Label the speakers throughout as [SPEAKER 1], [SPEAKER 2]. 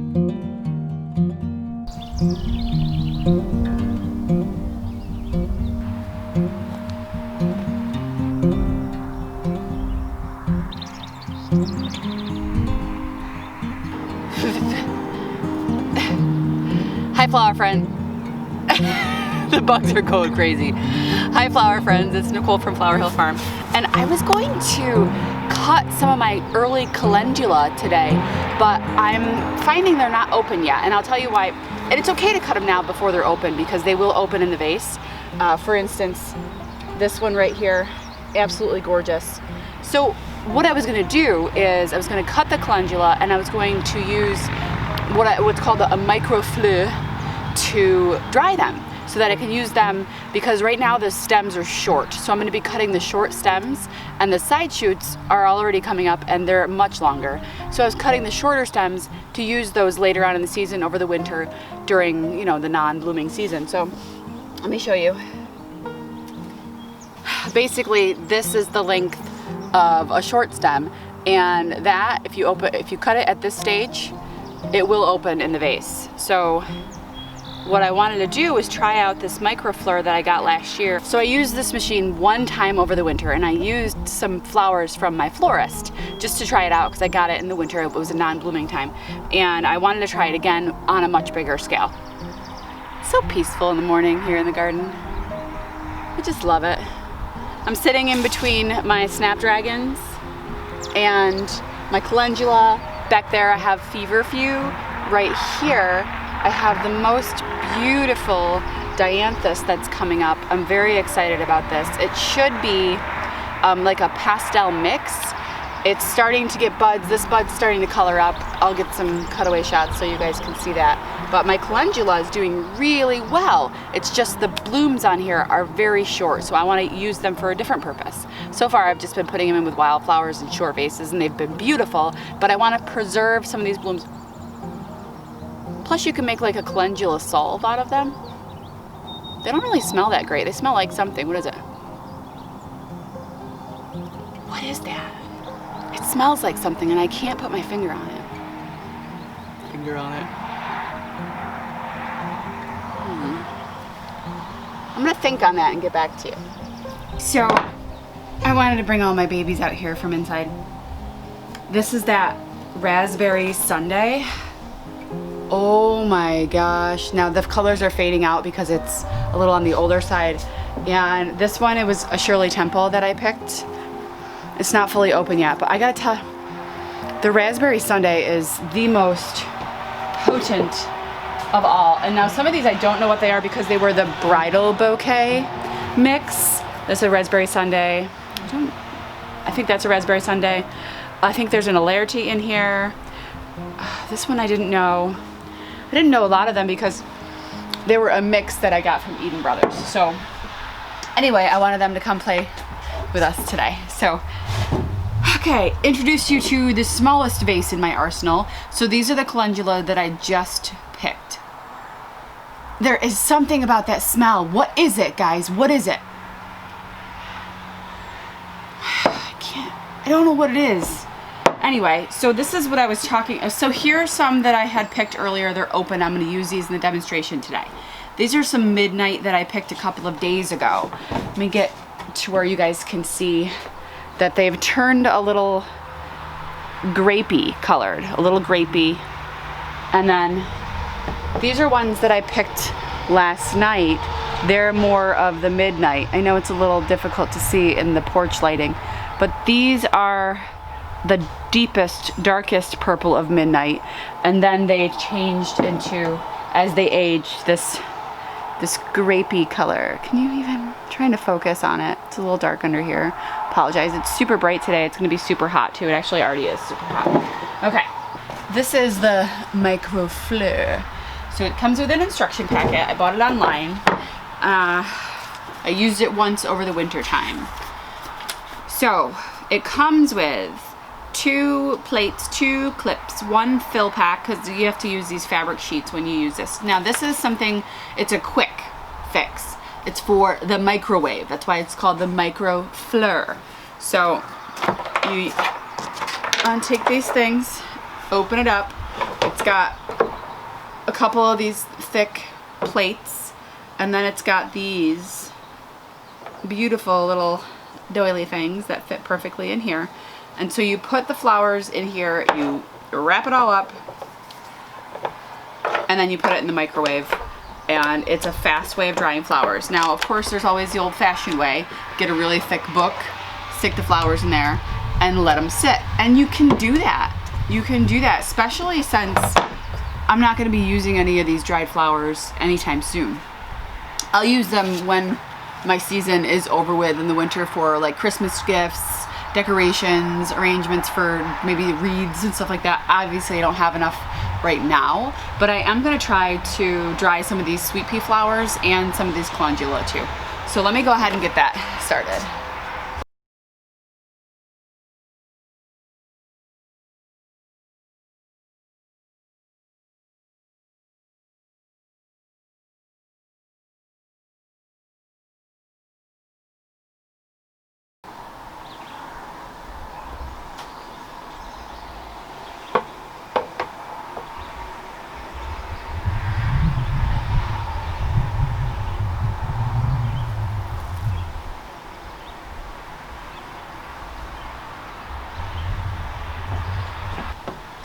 [SPEAKER 1] Hi, flower friend. The bugs are going crazy. Hi, flower friends. It's Nicole from Flower Hill Farm. And I was going to cut some of my early calendula today, but I'm finding they're not open yet. And I'll tell you why. And it's okay to cut them now before they're open because they will open in the vase. For instance, this one right here, absolutely gorgeous. So what I was going to do is I was going to cut the calendula and I was going to use what's called a Microfleur to dry them so that I can use them, because right now the stems are short. So I'm going to be cutting the short stems, and the side shoots are already coming up and they're much longer. So I was cutting the shorter stems to use those later on in the season over the winter during, you know, the non-blooming season. So let me show you. Basically, this is the length of a short stem, and that if you cut it at this stage, it will open in the vase. So what I wanted to do was try out this Microfleur that I got last year. So I used this machine one time over the winter, and I used some flowers from my florist just to try it out because I got it in the winter. It was a non-blooming time, and I wanted to try it again on a much bigger scale. So peaceful in the morning here in the garden. I just love it. I'm sitting in between my snapdragons and my calendula. Back there I have feverfew. Right here I have the most beautiful dianthus that's coming up. I'm very excited about this. It should be like a pastel mix. It's starting to get buds. This bud's starting to color up. I'll get some cutaway shots so you guys can see that. But my calendula is doing really well. It's just the blooms on here are very short, so I want to use them for a different purpose. So far I've just been putting them in with wildflowers and short vases, and they've been beautiful, but I want to preserve some of these blooms. Plus you can make like a calendula salve out of them. They don't really smell that great. They smell like something. What is it? What is that? It smells like something and I can't put my finger on it. Finger on it. I'm gonna think on that and get back to you. So I wanted to bring all my babies out here from inside. This is that raspberry sundae. Oh my gosh. Now the colors are fading out because it's a little on the older side. And this one, it was a Shirley Temple that I picked. It's not fully open yet, but I gotta tell you, the raspberry sundae is the most potent of all. And now some of these I don't know what they are because they were the bridal bouquet mix. This is a raspberry sundae. I think that's a raspberry sundae. I think there's an Alerti in here. This one I didn't know. I didn't know a lot of them because they were a mix that I got from Eden Brothers. So anyway, I wanted them to come play with us today. So, okay, introduce you to the smallest vase in my arsenal. So these are the calendula that I just picked. There is something about that smell. What is it, guys? What is it? I don't know what it is. Anyway, so this is what I was talking. So here are some that I had picked earlier. They're open. I'm going to use these in the demonstration today. These are some midnight that I picked a couple of days ago. Let me get to where you guys can see that they've turned a little grapey colored, a little grapey. And then these are ones that I picked last night. They're more of the midnight. I know it's a little difficult to see in the porch lighting, but these are the deepest, darkest purple of midnight. And then they changed into, as they aged, this grapey color. Can you even, trying to focus on it. It's a little dark under here. Apologize. It's super bright today. It's going to be super hot too. It actually already is super hot. Okay. This is the Microfleur. So it comes with an instruction packet. I bought it online. I used it once over the winter time. So it comes with 2 plates, 2 clips, 1 fill pack, because you have to use these fabric sheets when you use this. Now this is something, it's a quick fix. It's for the microwave. That's why it's called the Microfleur. So you untake these things, open it up. It's got couple of these thick plates, and then it's got these beautiful little doily things that fit perfectly in here. And so you put the flowers in here, you wrap it all up, and then you put it in the microwave. And it's a fast way of drying flowers. Now, of course, there's always the old-fashioned way. Get a really thick book, stick the flowers in there, and let them sit. And you can do that. You can do that, especially since I'm not gonna be using any of these dried flowers anytime soon. I'll use them when my season is over with in the winter for like Christmas gifts, decorations, arrangements for maybe wreaths and stuff like that. Obviously I don't have enough right now, but I am gonna try to dry some of these sweet pea flowers and some of these calendula too. So let me go ahead and get that started.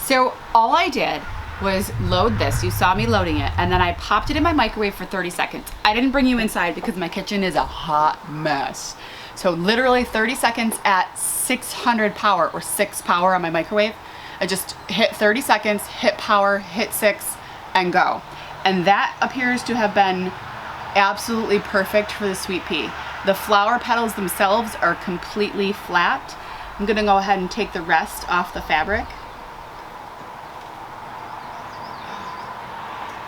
[SPEAKER 1] So all I did was load this. You saw me loading it, and then I popped it in my microwave for 30 seconds. I didn't bring you inside because my kitchen is a hot mess. So literally 30 seconds at 600 power or 6 power on my microwave. I just hit 30 seconds, hit power, hit 6, and go. And that appears to have been absolutely perfect for the sweet pea. The flower petals themselves are completely flat. I'm gonna go ahead and take the rest off the fabric.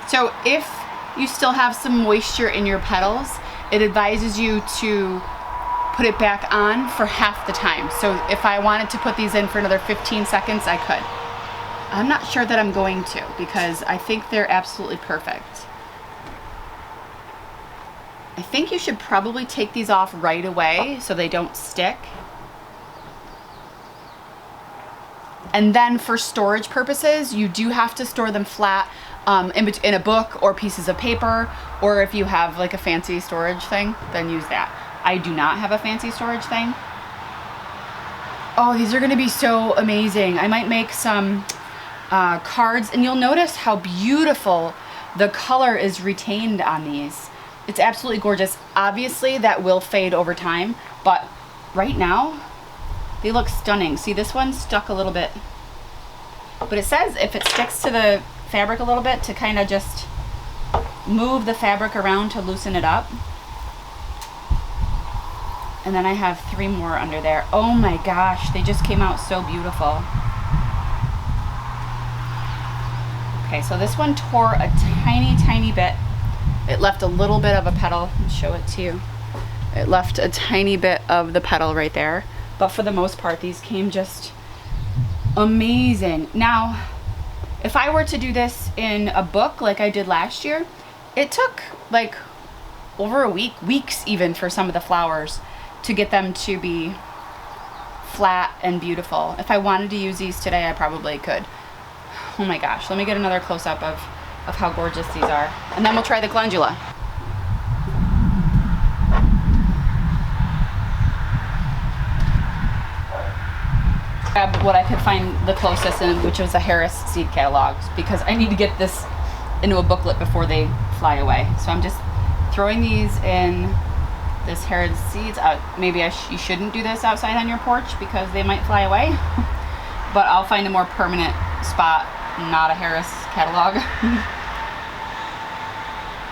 [SPEAKER 1] So if you still have some moisture in your petals, it advises you to put it back on for half the time. So if I wanted to put these in for another 15 seconds, I could. I'm not sure that I'm going to because I think they're absolutely perfect. I think you should probably take these off right away so they don't stick. And then for storage purposes, you do have to store them flat in a book or pieces of paper, or if you have like a fancy storage thing, then use that. I do not have a fancy storage thing. Oh, these are gonna be so amazing. I might make some cards, and you'll notice how beautiful the color is retained on these. It's absolutely gorgeous. Obviously that will fade over time, but right now they look stunning. See, this one stuck a little bit, but it says if it sticks to the fabric a little bit, to kind of just move the fabric around to loosen it up. And then I have 3 more under there. Oh my gosh, they just came out so beautiful. Okay, so this one tore a tiny bit. It left a little bit of a petal. I'll show it to you. It left a tiny bit of the petal right there. But for the most part, these came just amazing. Now, if I were to do this in a book like I did last year, it took like over a week, weeks even, for some of the flowers to get them to be flat and beautiful. If I wanted to use these today, I probably could. Oh my gosh, let me get another close-up of how gorgeous these are. And then we'll try the calendula. Grab what I could find the closest in, which was the Harris seed catalogs, because I need to get this into a booklet before they fly away. So I'm just throwing these in this Harris seeds. Maybe you shouldn't do this outside on your porch because they might fly away, but I'll find a more permanent spot, not a Harris catalog.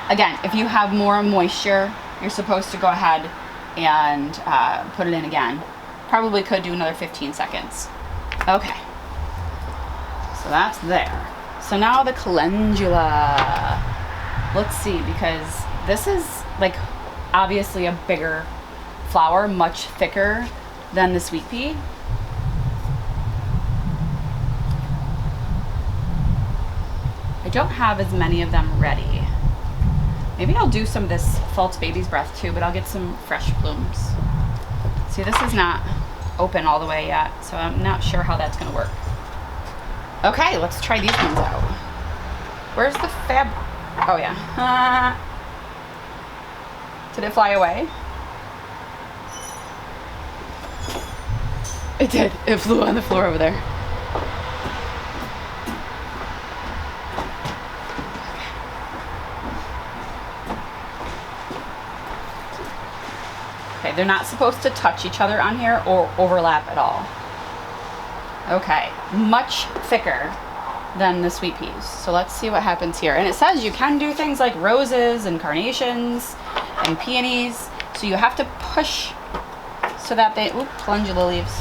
[SPEAKER 1] Again, if you have more moisture, you're supposed to go ahead and put it in again. Probably could do another 15 seconds. Okay, so that's there. So now the calendula. Let's see, because this is like obviously a bigger flower, much thicker than the sweet pea. I don't have as many of them ready. Maybe I'll do some of this false baby's breath too, but I'll get some fresh blooms. See, this is not open all the way yet, so I'm not sure how that's gonna work. Okay, let's try these ones out. Where's the fab? Oh yeah. Did it fly away? It did. It flew on the floor over there. Okay, they're not supposed to touch each other on here or overlap at all. Okay, much thicker than the sweet peas. So let's see what happens here. And it says you can do things like roses and carnations and peonies. So you have to push so that they, oop, calendula leaves.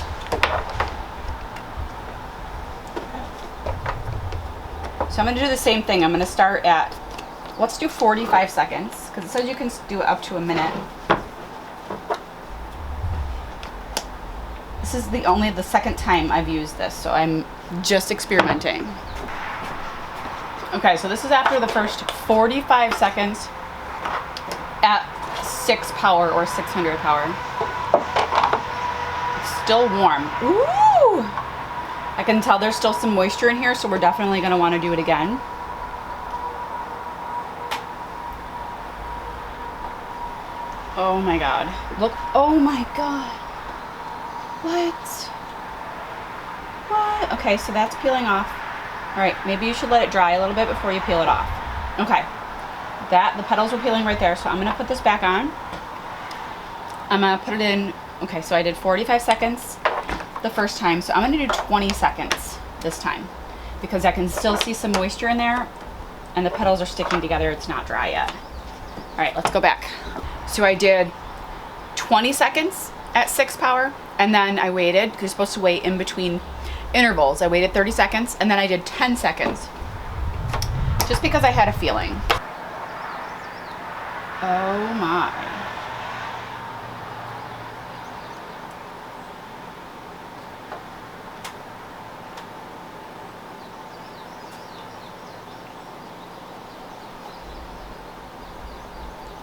[SPEAKER 1] So I'm gonna do the same thing. I'm gonna start at, let's do 45 seconds, because it says you can do it up to a minute. This is the second time I've used this, so I'm just experimenting. Okay, so this is after the first 45 seconds at 6 power or 600 power. It's still warm. Ooh! I can tell there's still some moisture in here, so we're definitely gonna wanna do it again. Oh my God. Look, oh my God. What? Okay, so that's peeling off. All right, maybe you should let it dry a little bit before you peel it off. Okay, the petals were peeling right there, so I'm gonna put this back on. I'm gonna put it in, okay, so I did 45 seconds the first time, so I'm gonna do 20 seconds this time because I can still see some moisture in there and the petals are sticking together. It's not dry yet. All right, let's go back. So I did 20 seconds at 6 power, and then I waited, because you're supposed to wait in between intervals. I waited 30 seconds, and then I did 10 seconds, just because I had a feeling. Oh my.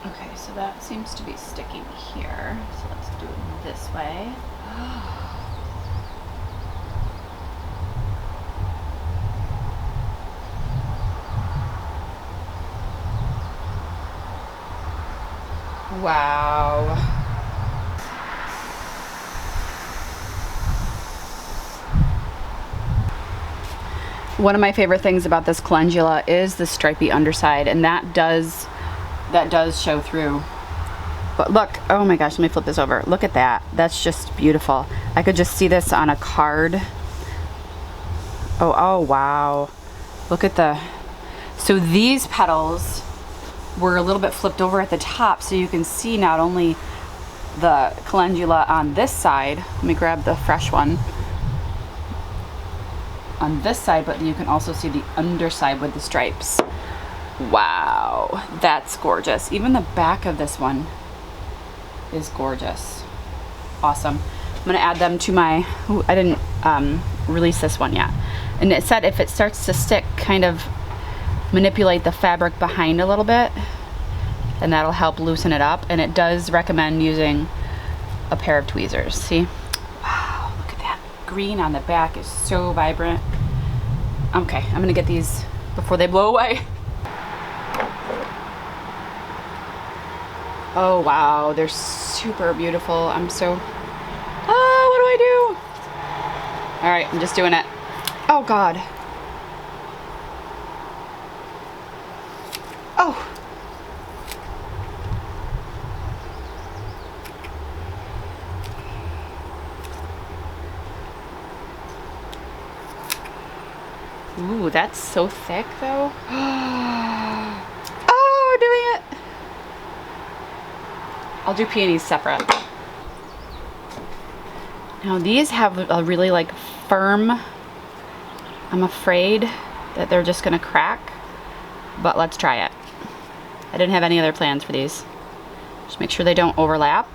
[SPEAKER 1] Okay, so that seems to be sticking here. So let's do it this way. Wow. One of my favorite things about this calendula is the stripy underside, and that does show through. But look, oh my gosh, let me flip this over. Look at that. That's just beautiful. I could just see this on a card. Oh wow. Look at so these petals were a little bit flipped over at the top, so you can see not only the calendula on this side, let me grab the fresh one, on this side, but you can also see the underside with the stripes. Wow, that's gorgeous. Even the back of this one is gorgeous. Awesome. I'm gonna add them to my, ooh, I didn't release this one yet. And it said if it starts to stick, kind of manipulate the fabric behind a little bit, and that'll help loosen it up. And it does recommend using a pair of tweezers. See? Wow, look at that. Green on the back is so vibrant. Okay, I'm gonna get these before they blow away. Oh wow, they're super beautiful. I'm so, what do I do? All right, I'm just doing it. Oh God. Oh. Ooh, that's so thick though. Oh, we're doing it. I'll do peonies separate. Now these have a really like firm, I'm afraid that they're just gonna crack, but let's try it. I didn't have any other plans for these. Just make sure they don't overlap.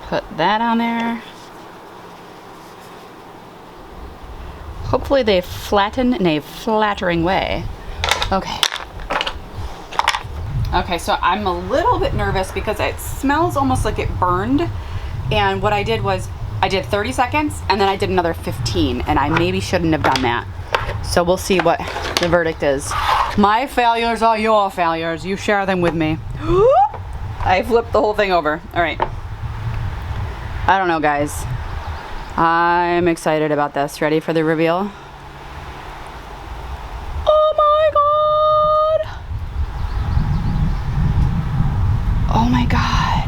[SPEAKER 1] Put that on there. Hopefully they flatten in a flattering way. Okay. Okay, so I'm a little bit nervous because it smells almost like it burned. And what I did was I did 30 seconds and then I did another 15, and I maybe shouldn't have done that. So we'll see what the verdict is. My failures are your failures. You share them with me. I flipped the whole thing over. All right. I don't know, guys. I'm excited about this. Ready for the reveal? Oh my God. Oh my God.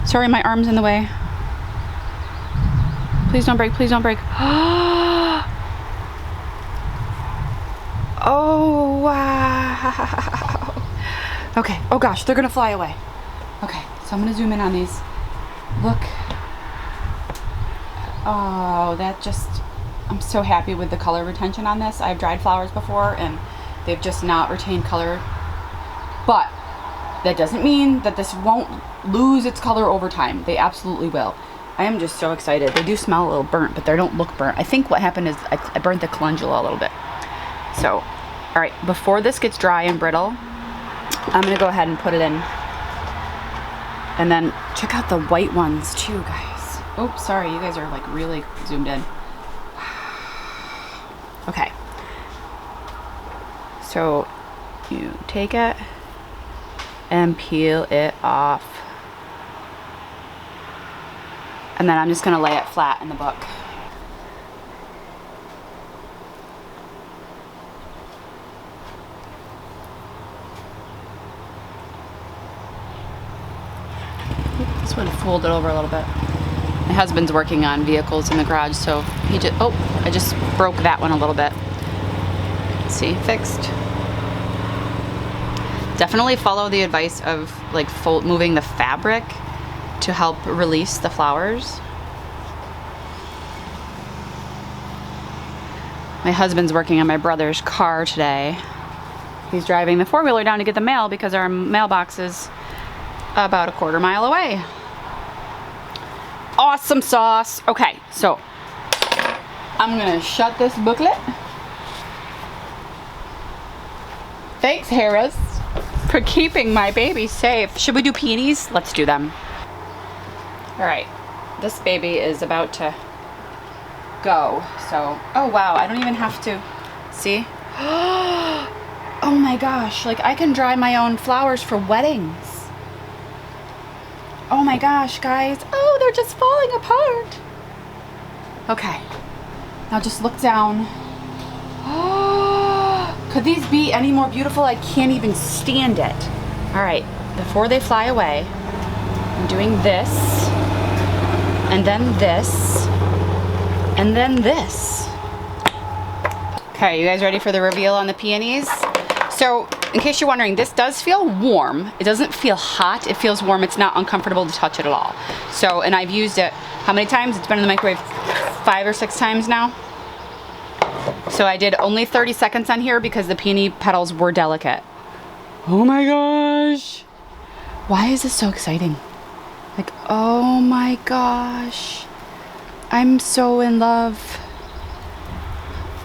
[SPEAKER 1] Sorry, my arm's in the way. Please don't break, please don't break. Oh, wow. Okay, oh gosh, they're gonna fly away. Okay, so I'm gonna zoom in on these. Look. Oh, that just, I'm so happy with the color retention on this. I've dried flowers before and they've just not retained color. But that doesn't mean that this won't lose its color over time. They absolutely will. I am just so excited. They do smell a little burnt, but they don't look burnt. I think what happened is I burnt the calendula a little bit. So, all right, before this gets dry and brittle, I'm gonna go ahead and put it in. And then check out the white ones too, guys. Oops, sorry, you guys are like really zoomed in. Okay. So you take it and peel it off. And then I'm just gonna lay it flat in the book. This one folded over a little bit. My husband's working on vehicles in the garage, so he just, oh, I just broke that one a little bit. See, fixed. Definitely follow the advice of like moving the fabric to help release the flowers. My husband's working on my brother's car today. He's driving the four-wheeler down to get the mail because our mailbox is about a quarter mile away. Awesome sauce. Okay, so I'm gonna shut this booklet. Thanks, Harris, for keeping my baby safe. Should we do peonies? Let's do them. All right, this baby is about to go. So, oh wow, I don't even have to, see? Oh my gosh, like I can dry my own flowers for weddings. Oh my gosh, guys. Oh, they're just falling apart. Okay, now just look down. Could these be any more beautiful? I can't even stand it. All right, before they fly away, I'm doing this, and then this, and then this. Okay, you guys ready for the reveal on the peonies? So, in case you're wondering, this does feel warm. It doesn't feel hot, it feels warm. It's not uncomfortable to touch it at all. So, and I've used it, how many times? It's been in the microwave 5 or 6 times now. So I did only 30 seconds on here because the peony petals were delicate. Oh my gosh. Why is this so exciting? Like, oh my gosh. I'm so in love.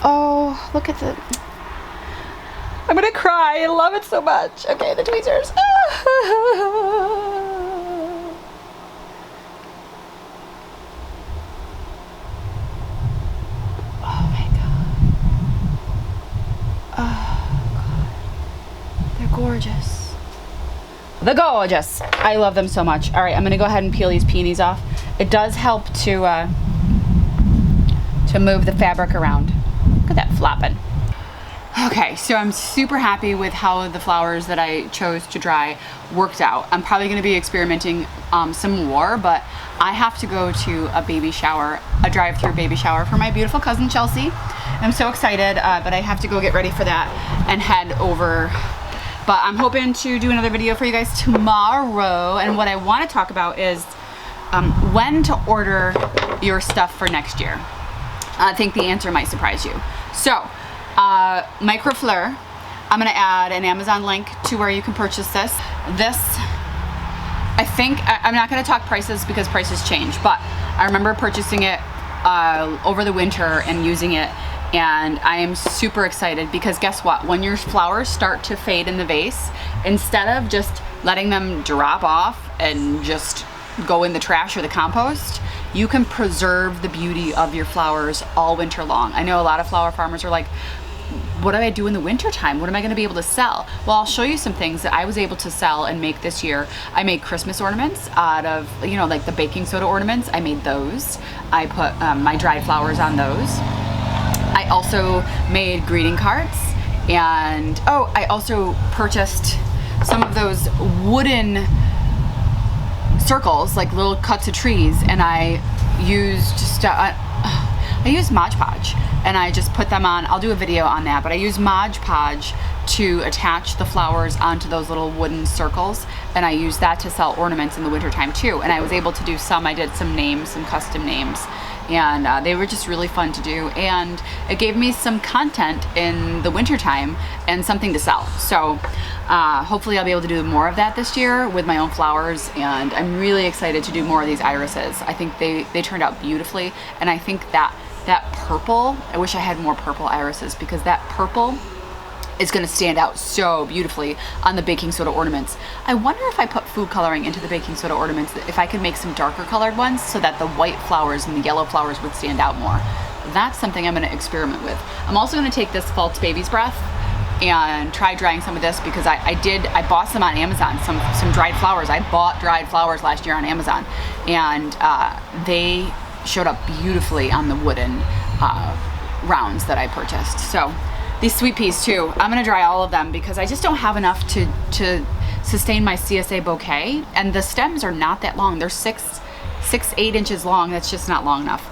[SPEAKER 1] Oh, look at the... I'm gonna cry. I love it so much. Okay, the tweezers. Oh my God. Oh God. They're gorgeous. They're gorgeous. I love them so much. All right, I'm gonna go ahead and peel these peonies off. It does help to move the fabric around. Look at that flopping. Okay, so I'm super happy with how the flowers that I chose to dry worked out. I'm probably going to be experimenting some more, but I have to go to a baby shower, a drive-through baby shower for my beautiful cousin Chelsea. I'm so excited, but I have to go get ready for that and head over. But I'm hoping to do another video for you guys tomorrow, and what I want to talk about is when to order your stuff for next year. I think the answer might surprise you. So, Microfleur, I'm gonna add an Amazon link to where you can purchase this. This, I think, I'm not gonna talk prices because prices change, but I remember purchasing it over the winter and using it, and I am super excited because guess what? When your flowers start to fade in the vase, instead of just letting them drop off and just go in the trash or the compost, you can preserve the beauty of your flowers all winter long. I know a lot of flower farmers are like, what do I do in the winter time? What am I gonna be able to sell? Well, I'll show you some things that I was able to sell and make this year. I made Christmas ornaments out of, you know, like the baking soda ornaments. I made those. I put my dried flowers on those. I also made greeting cards, and oh, I also purchased some of those wooden circles, like little cuts of trees, and I used Mod Podge, and I just put them on. I'll do a video on that, but I used Mod Podge to attach the flowers onto those little wooden circles, and I used that to sell ornaments in the wintertime too. And I was able to do some, I did some names, some custom names, and they were just really fun to do, and it gave me some content in the wintertime and something to sell. So hopefully I'll be able to do more of that this year with my own flowers, and I'm really excited to do more of these irises. I think they turned out beautifully, and I think that purple, I wish I had more purple irises, because that purple is going to stand out so beautifully on the baking soda ornaments. I wonder if I put food coloring into the baking soda ornaments, if I could make some darker colored ones so that the white flowers and the yellow flowers would stand out more. That's something I'm going to experiment with. I'm also going to take this False Baby's Breath and try drying some of this, because I bought some on Amazon, some dried flowers. I bought dried flowers last year on Amazon, and they showed up beautifully on the wooden rounds that I purchased. So these sweet peas too, I'm gonna dry all of them because I just don't have enough to sustain my CSA bouquet, and the stems are not that long. They're 8 inches long. That's just not long enough.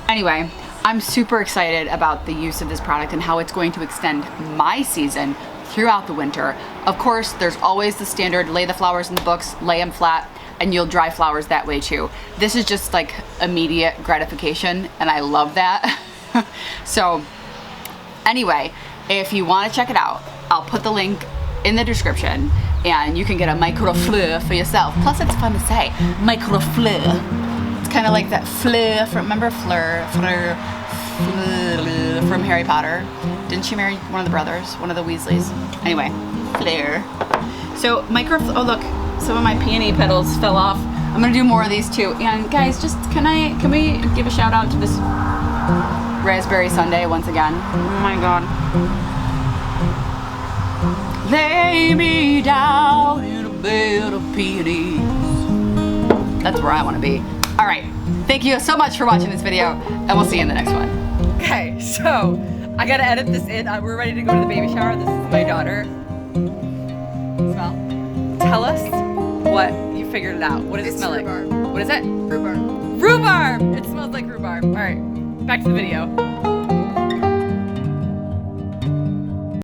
[SPEAKER 1] Anyway, I'm super excited about the use of this product and how it's going to extend my season throughout the winter. Of course, there's always the standard, lay the flowers in the books, lay them flat, and you'll dry flowers that way too. This is just like immediate gratification, and I love that. So anyway, if you want to check it out, I'll put the link in the description, and you can get a Microfleur for yourself. Plus, it's fun to say, Microfleur. It's kind of like that Fleur from, remember Fleur from Harry Potter? Didn't she marry one of the brothers, one of the Weasleys? Anyway, Fleur. So oh look, some of my peony petals fell off. I'm gonna do more of these too. And guys, just can we give a shout out to this raspberry sundae once again? Oh my God. Lay me down in a bed of peonies. That's where I want to be. All right, thank you so much for watching this video, and we'll see you in the next one. Okay, so I gotta edit this in. We're ready to go to the baby shower. This is my daughter. Smell. Tell us what you figured it out. What does it smell
[SPEAKER 2] rhubarb.
[SPEAKER 1] like? What is it?
[SPEAKER 2] Rhubarb.
[SPEAKER 1] Rhubarb! It smells like rhubarb. All right, back to the video.